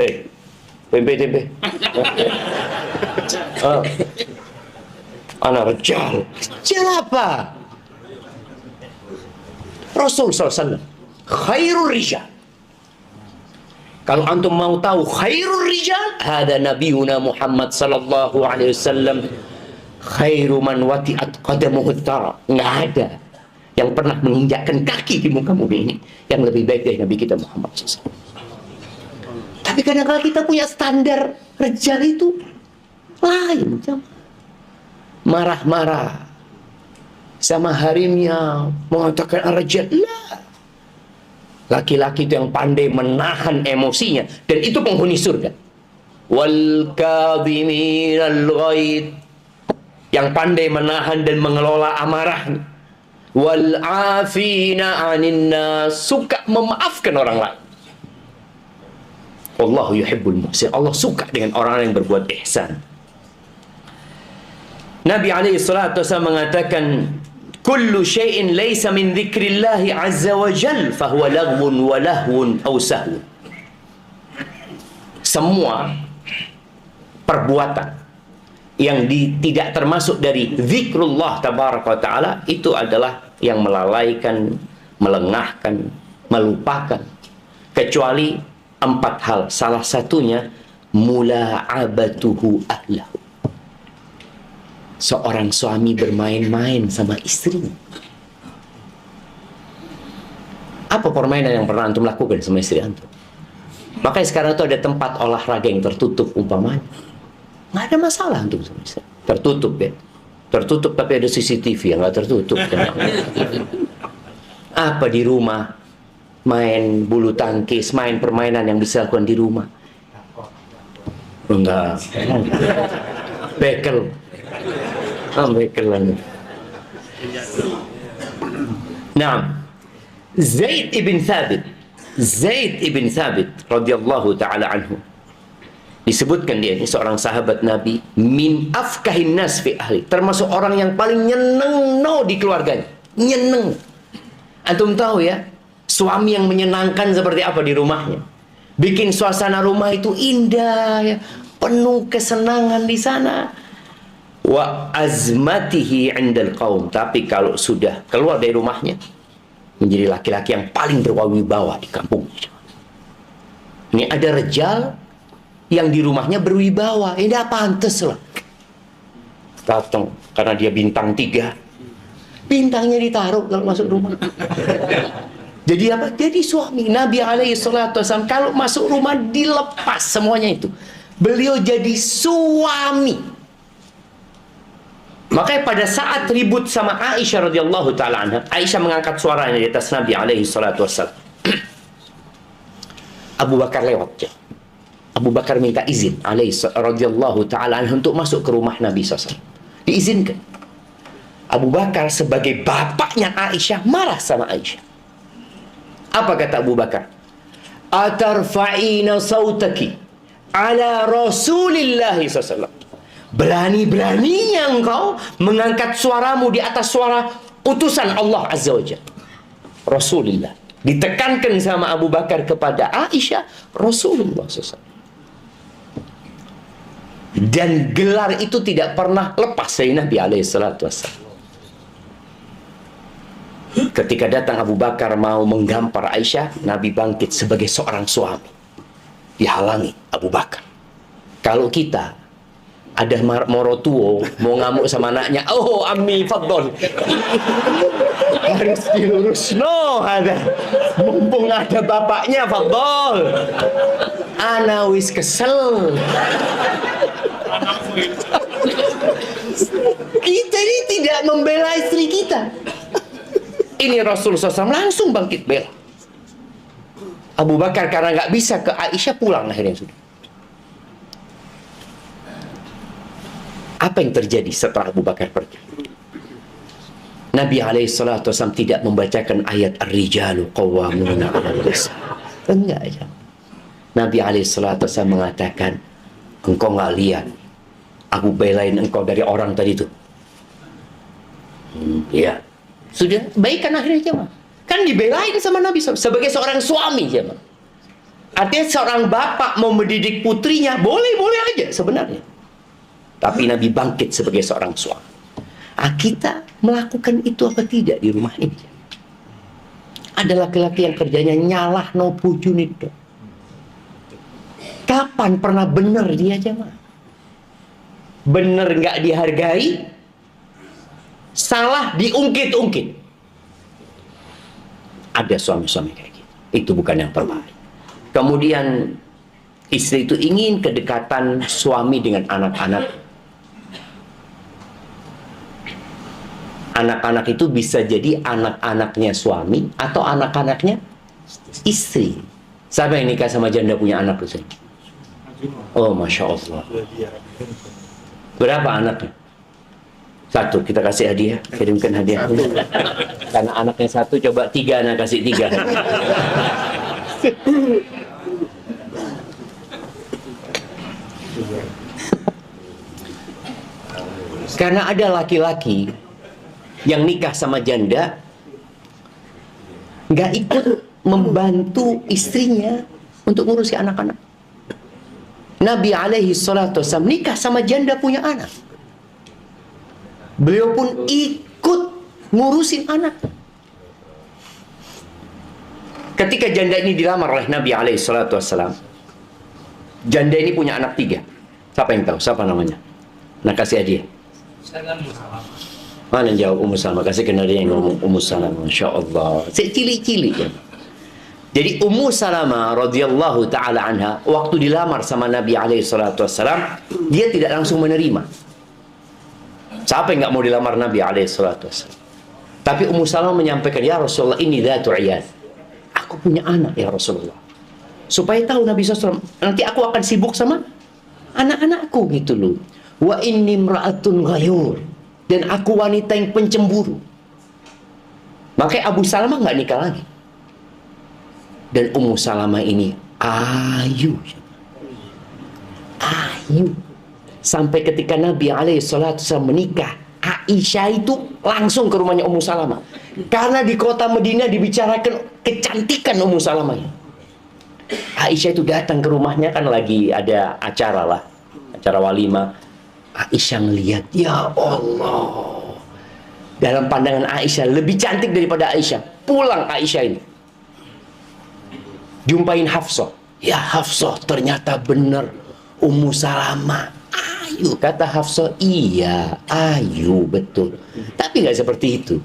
Tempe. Anak rejal. Rejal apa? Rasul SAW khairul rijal. Kalau antum mau tahu khairul rijal, hada nabiyuna Muhammad sallallahu alaihi wasallam, khairu man wati'at qadamuhu thara. Nggak ada yang pernah menginjakkan kaki di muka bumi ini yang lebih baik dari Nabi kita Muhammad SAW. Tapi kadang-kadang kita punya standar rejal itu lain. Marah-marah sama harimnya, mengatakan rejal. Lah. Laki-laki itu yang pandai menahan emosinya, dan itu penghuni surga. Wal kadhiminal ghaid, yang pandai menahan dan mengelola amarahnya. Wal afina 'anil nas, suka memaafkan orang lain. Wallahu yuhibbul muhsin. Allah suka dengan orang yang berbuat ihsan. Nabi alaihi salatu wasallam mengatakan, kullu syai'in laysa min dzikrillahi azza wa jal fahuwa laghwun wa lahwun aw sahwun. Semua perbuatan yang tidak termasuk dari zikrullah tabaraka wa taala itu adalah yang melalaikan, melengahkan, melupakan, kecuali 4 hal. Salah satunya mula'abatuhu ahlahu. Seorang suami bermain-main sama istrinya. Apa permainan yang pernah antum lakukan sama istri antum? Makanya sekarang itu ada tempat olahraga yang tertutup umpamanya. Nggak ada masalah antum sama istri. Tertutup ya. Tertutup tapi ada CCTV yang nggak tertutup. Apa di rumah? Main bulu tangkis, main permainan yang bisa lakukan di rumah. Enggak. Bekel. Nah, Zaid ibn Thabit radhiyallahu taala anhu, disebutkan dia ini seorang sahabat Nabi, min afkahin nas fi ahli, termasuk orang yang paling nyeneng di keluarganya. Nyeneng. Antum tahu ya, suami yang menyenangkan seperti apa di rumahnya. Bikin suasana rumah itu indah ya, penuh kesenangan di sana. Wa azmatihi 'indal qaum, tapi kalau sudah keluar dari rumahnya menjadi laki-laki yang paling berwibawa di kampungnya. Ini ada rejal yang di rumahnya berwibawa, ini tidak pantas lah. Datang karena dia bintang 3, bintangnya ditaruh kalau masuk rumah. Jadi apa? Jadi suami. Nabi alaihi salatu wasallam kalau masuk rumah dilepas semuanya itu. Beliau jadi suami. Makanya pada saat ribut sama Aisyah radhiyallahu taala anha, Aisyah mengangkat suaranya di atas Nabi alaihi salatu wassalam. Abu Bakar lewat. Abu Bakar minta izin alaihi radhiyallahu taala anha untuk masuk ke rumah Nabi SAW. Diizinkan. Abu Bakar sebagai bapaknya Aisyah marah sama Aisyah. Apa kata Abu Bakar? Atarfa'ina sautaki ala Rasulillahi SAW. Berani-beraninya engkau mengangkat suaramu di atas suara utusan Allah Azza wa Jalla, Rasulullah. Ditekankan sama Abu Bakar kepada Aisyah, Rasulullah SAW. Dan gelar itu tidak pernah lepas dari Nabi alaihissalatu wassalam. Ketika datang Abu Bakar mau menggampar Aisyah, Nabi bangkit sebagai seorang suami. Dihalangi Abu Bakar. Kalau kita ada morotuo mau ngamuk sama anaknya, oh ammi faddol, harus dilurus, no ada, mumpung ada bapaknya, faddol, ana wis kesel. Kita ini tidak membela istri kita. Ini Rasulullah SAW langsung bangkit bela. Abu Bakar karena nggak bisa ke Aisyah, pulang akhirnya sudah. Apa yang terjadi setelah Abu Bakar pergi? Nabi SAW tidak membacakan ayat Ar-Rijalu Qawwamuna 'alan Nisa. Enggak ya. Nabi SAW mengatakan, engkau nggak lihat aku belain engkau dari orang tadi itu? Ya. Sudah, baikan akhirnya jemaah. Kan dibelain sama Nabi SAW sebagai seorang suami jemaah. Artinya seorang bapak mau mendidik putrinya, boleh-boleh aja sebenarnya. Tapi Nabi bangkit sebagai seorang suami. Kita melakukan itu apa tidak di rumah ini? Ada laki-laki yang kerjanya nyalah no pujun itu. Kapan pernah benar dia jemaah? Benar nggak dihargai, salah diungkit-ungkit. Ada suami-suami kayak gitu. Itu bukan yang terbaik. Kemudian istri itu ingin kedekatan suami dengan anak-anak. Anak-anak itu bisa jadi anak-anaknya suami atau anak-anaknya istri. Siapa yang nikah sama janda punya anak tuh? Oh, Masya Allah. Berapa anaknya? Satu, kita kasih hadiah. Kirimkan hadiah. Karena anaknya satu, coba 3, anak kasih 3. Karena ada laki-laki yang nikah sama janda nggak ikut membantu istrinya untuk ngurusi anak-anak. Nabi alaihi salatu wasallam nikah sama janda punya anak. Beliau pun ikut ngurusin anak. Ketika janda ini dilamar oleh Nabi alaihi salatu wasallam, janda ini punya anak 3. Siapa yang tahu? Siapa namanya? Nah, kasih hadiah. Mana yang jawab? Ummu Salamah. Kasih kenal dia yang ngomong Ummu Salamah. Masya Allah. Cilik-cilik ya. Jadi Ummu Salamah radhiyallahu taala anha waktu dilamar sama Nabi alaihi salatu wasallam, dia tidak langsung menerima. Siapa yang nggak mau dilamar Nabi alaihi salatu wasallam? Tapi Ummu Salamah menyampaikan, "Ya Rasulullah, ini dzatu iyad. Aku punya anak ya Rasulullah. Supaya tahu Nabi SAW, nanti aku akan sibuk sama anak-anakku gitu loh. Wa inni imra'atun ghayur. Dan aku wanita yang pencemburu." Makanya Abu Salamah nggak nikah lagi. Dan Ummu Salamah ini ayu. Sampai ketika Nabi SAW menikah, Aisyah itu langsung ke rumahnya Ummu Salamah. Karena di kota Madinah dibicarakan kecantikan Ummu Salamah. Aisyah itu datang ke rumahnya, kan lagi ada acara lah, acara walimah. Aisyah melihat, ya Allah, dalam pandangan Aisyah lebih cantik daripada Aisyah. Pulang Aisyah ini, jumpain Hafsah. Ya Hafsah, ternyata benar Ummu Salamah ayu. Kata Hafsah, iya ayu betul, tapi nggak seperti itu.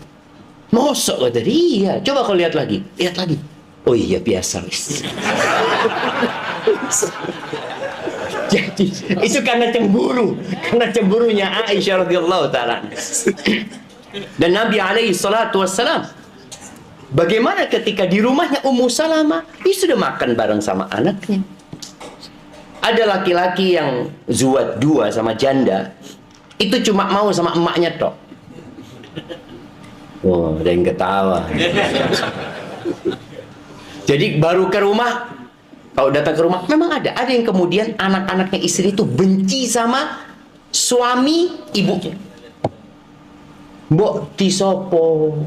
Mosok kata dia. Coba kau lihat lagi, lihat lagi. Oh iya, biasa. Jadi itu karena cemburunya Aisyah radhiyallahu taala. Dan Nabi alaihi salatu wassalam, bagaimana ketika di rumahnya Ummu Salamah, dia sudah makan bareng sama anaknya. Ada laki-laki yang zuwad 2 sama janda, itu cuma mau sama emaknya tok. Wah, ada yang ketawa. Jadi baru ke rumah, kalau datang ke rumah, memang ada yang kemudian anak-anaknya istri itu benci sama suami ibunya. Mbok disopo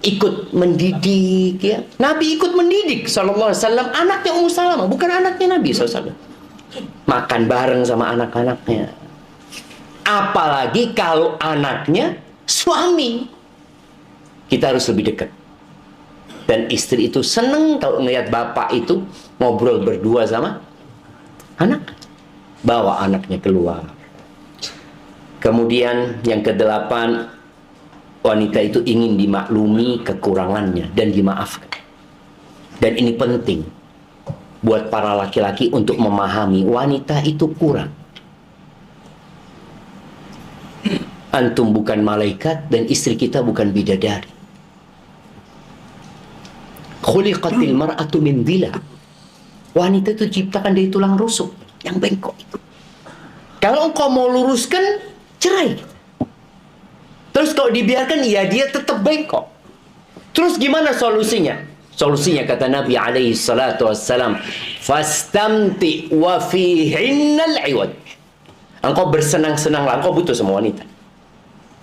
ikut mendidik ya. Nabi ikut mendidik sallallahu alaihi wasallam anaknya Ummu Salamah, bukan anaknya Nabi SAW. Makan bareng sama anak-anaknya. Apalagi kalau anaknya suami. Kita harus lebih dekat. Dan istri itu seneng kalau ngelihat bapak itu ngobrol berdua sama anak. Bawa anaknya keluar. Kemudian yang ke-8, wanita itu ingin dimaklumi kekurangannya dan dimaafkan. Dan ini penting buat para laki-laki untuk memahami wanita itu kurang. Antum bukan malaikat dan istri kita bukan bidadari. Khuliqatil mar'atu min dhila. Wanita itu diciptakan dari tulang rusuk yang bengkok itu. Kalau engkau mau luruskan, cerai. Terus kalau dibiarkan, ya dia tetap bengkok. Terus gimana solusinya? Solusinya kata Nabi alaihi salatu wassalam, fastamti wa fihinnal iwad. Engkau bersenang-senanglah, engkau butuh sama wanita.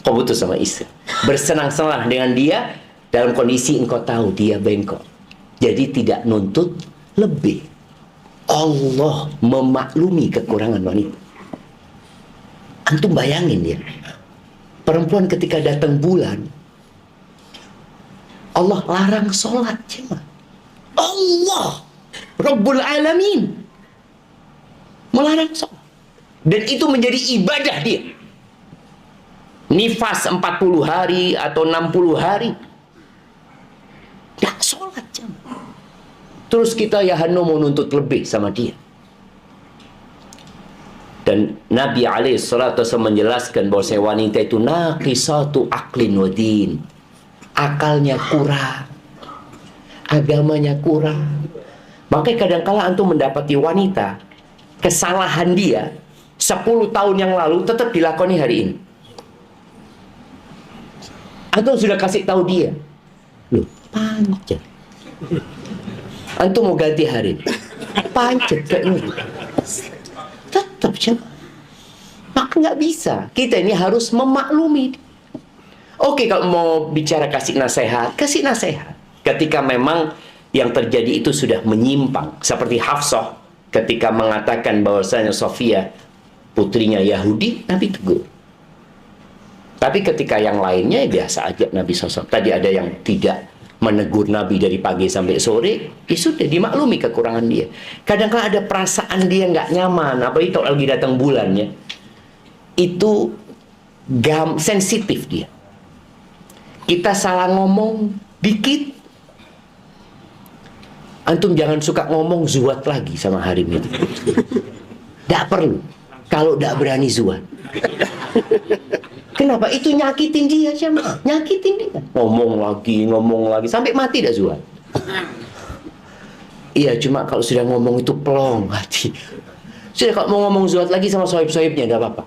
Engkau butuh sama istri. Bersenang-senanglah dengan dia dalam kondisi engkau tahu dia bengkok. Jadi tidak nuntut lebih. Allah memaklumi kekurangan wanita. Antum bayangin ya, perempuan ketika datang bulan, Allah larang sholat jemaah. Allah Rabbul Alamin melarang sholat. Dan itu menjadi ibadah dia. Nifas 40 hari atau 60 hari nggak sholat jemaah. Terus kita ya Hano mau nuntut lebih sama dia. Dan Nabi SAW menjelaskan bahwa wanita itu naqisatu aqlin wa din. Akalnya kurang, agamanya kurang. Makanya kadangkala antum mendapati wanita, kesalahan dia 10 tahun yang lalu tetap dilakoni hari ini. Antum sudah kasih tahu dia, loh pancet. Antum mau ganti hari ini, pancet kayaknya. Tetap cuma. Maka nggak bisa. Kita ini harus memaklumi. Oke, kalau mau bicara kasih nasihat, kasih nasihat. Ketika memang yang terjadi itu sudah menyimpang. Seperti Hafsah ketika mengatakan bahwasanya Sofia putrinya Yahudi, Nabi tegur. Tapi ketika yang lainnya ya biasa aja Nabi SAW. Tadi ada yang tidak menegur Nabi dari pagi sampai sore, ya sudah dimaklumi kekurangan dia. Kadang-kadang ada perasaan dia nggak nyaman, apalagi kalau lagi datang bulannya, itu sensitif dia. Kita salah ngomong dikit, antum jangan suka ngomong zuat lagi sama Harim itu. Nggak perlu, kalau nggak berani zuat. Kenapa? Itu nyakitin dia siapa? Nyakitin dia. Ngomong lagi, sampai mati dah Zuhad. Iya, cuma kalau sudah ngomong itu pelong hati. Sudah kalau mau ngomong Zuhad lagi sama sohib-sohibnya, tidak apa-apa.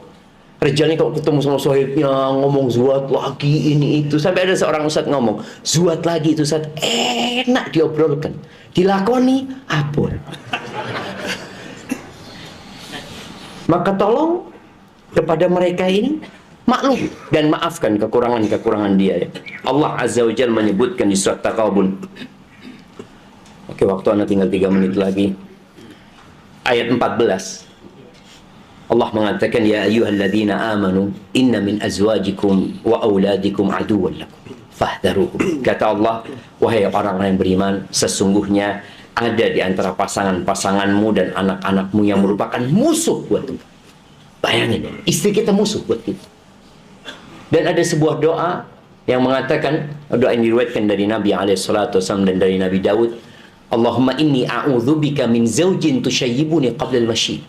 Rejalnya kalau ketemu sama sohibnya, ngomong Zuhad lagi, ini itu. Sampai ada seorang ustadz ngomong, Zuhad lagi itu ustadz, enak diobrolkan. Dilakoni, ampun. Maka tolong kepada mereka ini, maklum dan maafkan kekurangan-kekurangan dia ya. Allah Azza wa Jalla menyebutkan di surat Taqabun. Oke, waktu Anda tinggal 3 menit lagi. Ayat 14. Allah mengatakan, ya ayyuhalladzina amanu inna min azwajikum wa auladikum aduwwan lakum fahdharuhum. Kata Allah, wahai orang-orang yang beriman, sesungguhnya ada di antara pasangan-pasanganmu dan anak-anakmu yang merupakan musuh buatmu. Bayangin, istri kita musuh buat kita. Dan ada sebuah doa yang mengatakan, doa yang diriwayatkan dari Nabi SAW dan dari Nabi Daud, Allahumma inni a'udzubika min zaujin tushayyibuni qabla al-mashi.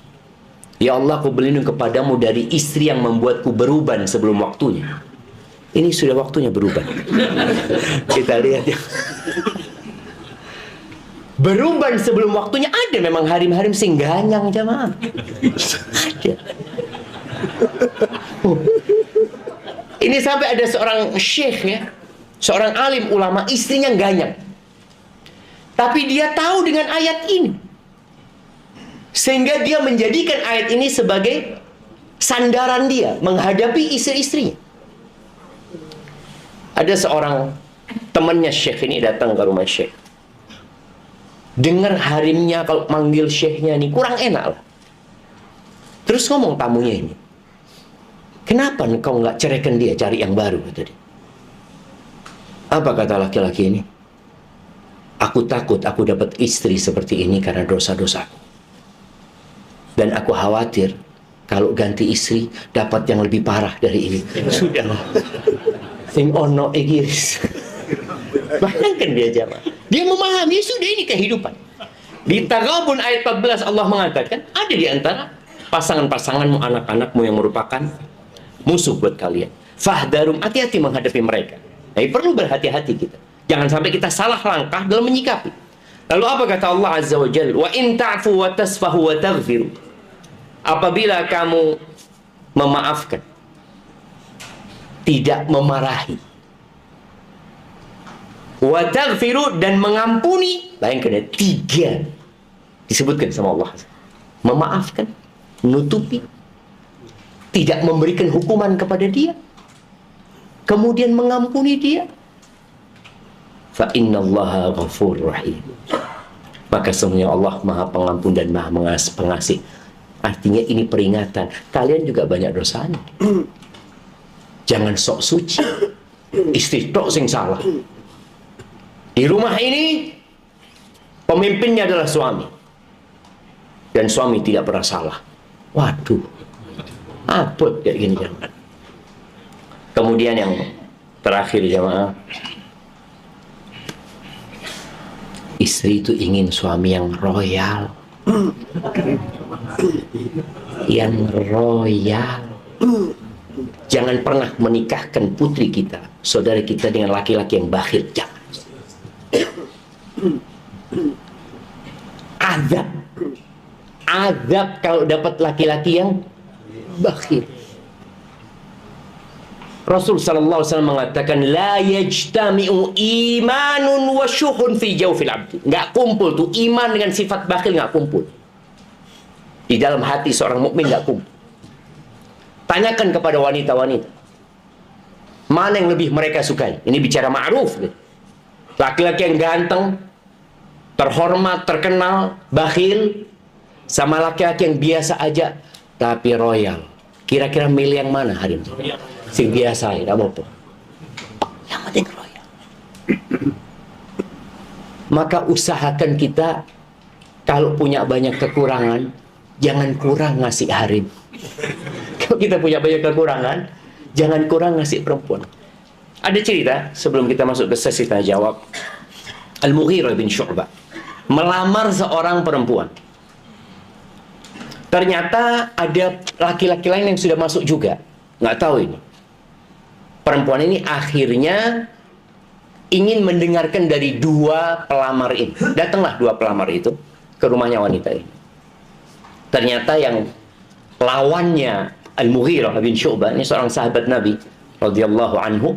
Ya Allah, aku berlindung kepadamu dari istri yang membuatku beruban sebelum waktunya. Ini sudah waktunya beruban. Kita lihat ya. Beruban sebelum waktunya ada memang harim-harim sing ganyang jamaah. Ada. Ini sampai ada seorang syekh ya, seorang alim ulama, istrinya ganyang. Tapi dia tahu dengan ayat ini. Sehingga dia menjadikan ayat ini sebagai sandaran dia menghadapi istri-istrinya. Ada seorang temannya syekh ini datang ke rumah syekh. Dengar harimnya kalau manggil syekhnya ini kurang enak lah. Terus ngomong tamunya ini, kenapa engkau nggak ceraikan dia, cari yang baru, kata dia. Apa kata laki-laki ini? Aku takut aku dapat istri seperti ini karena dosa-dosaku. Dan aku khawatir kalau ganti istri dapat yang lebih parah dari ini. Sudah. Sing ono egiris. Bayangkan dia jamaah. Dia memahami sudah ini kehidupan. Di Taghabun ayat 14 Allah mengatakan ada di antara pasangan-pasanganmu, anak-anakmu yang merupakan musuh buat kalian. Fahdarum, hati-hati menghadapi mereka. Nah, perlu berhati-hati kita. Jangan sampai kita salah langkah dalam menyikapi. Lalu apa kata Allah Azza wa Jalla? Wa in ta'fu wa tasfahu wa taghfiru. Apabila kamu memaafkan, tidak memarahi, wa taghfiru, dan mengampuni. Bayangkan ada 3 disebutkan sama Allah. Memaafkan, menutupi, tidak memberikan hukuman kepada dia, kemudian mengampuni dia. Fa innallaha ghafurur rahim. Maka sesungguhnya Allah Maha Pengampun dan Maha Pengasih. Artinya ini peringatan. Kalian juga banyak dosanya. Jangan sok suci. Istri tok sing salah. Di rumah ini pemimpinnya adalah suami. Dan suami tidak pernah salah. Waduh. Apa kayak gini jangan. Kemudian yang terakhir jemaah. Istri itu ingin suami yang royal. Yang royal. Jangan pernah menikahkan putri kita, saudara kita dengan laki-laki yang bakhil. Jangan. Azab. Azab kalau dapat laki-laki yang bakhil. Rasul sallallahu alaihi wasallam mengatakan la yajtami'u imanun wa syuhun fi jawfil abdi. Enggak kumpul tuh iman dengan sifat bakhil, enggak kumpul. Di dalam hati seorang mukmin enggak kumpul. Tanyakan kepada wanita-wanita. Mana yang lebih mereka sukai? Ini bicara ma'ruf. Laki-laki yang ganteng, terhormat, terkenal, bakhil, sama laki-laki yang biasa aja tapi royal. Kira-kira milih yang mana hari ini? Sing biasa ya, apa-apa. Yang penting royal. Maka usahakan kita kalau punya banyak kekurangan, jangan kurang ngasih harim. Kalau kita punya banyak kekurangan, jangan kurang ngasih perempuan. Ada cerita sebelum kita masuk ke sesi tanya jawab. Al-Mughirah bin Syu'bah melamar seorang perempuan. Ternyata ada laki-laki lain yang sudah masuk juga. Nggak tahu ini. Perempuan ini akhirnya ingin mendengarkan dari dua pelamar ini. Datanglah dua pelamar itu ke rumahnya wanita ini. Ternyata yang lawannya Al-Mughirah bin Syu'bah, ini seorang sahabat Nabi radhiyallahu anhu,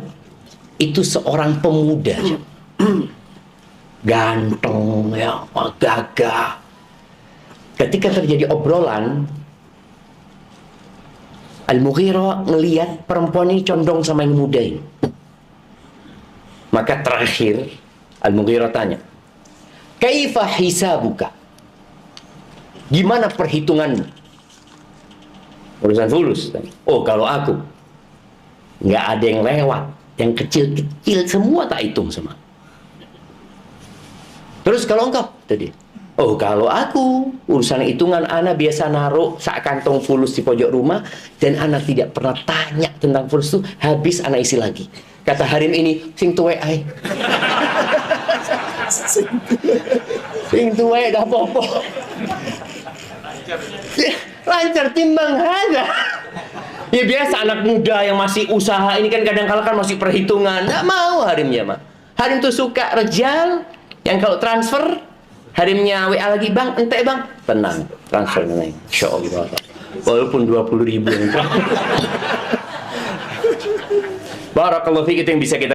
itu seorang pemuda. Ganteng, ya, gagah. Ketika terjadi obrolan, Al-Mughirah ngelihat perempuan ini condong sama yang muda ini. Maka terakhir Al-Mughirah tanya, "Kaifa hisabuka?" Gimana perhitunganmu? Urusan fulus. Oh, kalau aku nggak ada yang lewat, yang kecil-kecil semua tak hitung sama. Terus kalau engkau tadi, oh kalau aku urusan hitungan anak biasa naruh sak kantong fulus di pojok rumah dan anak tidak pernah tanya tentang fulus itu, habis anak isi lagi. Kata Harim ini, sing tuwe ai. Sing tuwe dah popo. Lancar timbang aja. Ya biasa anak muda yang masih usaha ini kan kadang-kala kan masih perhitungan. Nggak mau Harimnya mah. Harim tuh suka rejal yang kalau transfer Harimnya WA lagi, bang, ente bang, tenang, transfer neng, insyaallah. Walaupun 20.000. Barakallahu fiik, itu yang bisa kita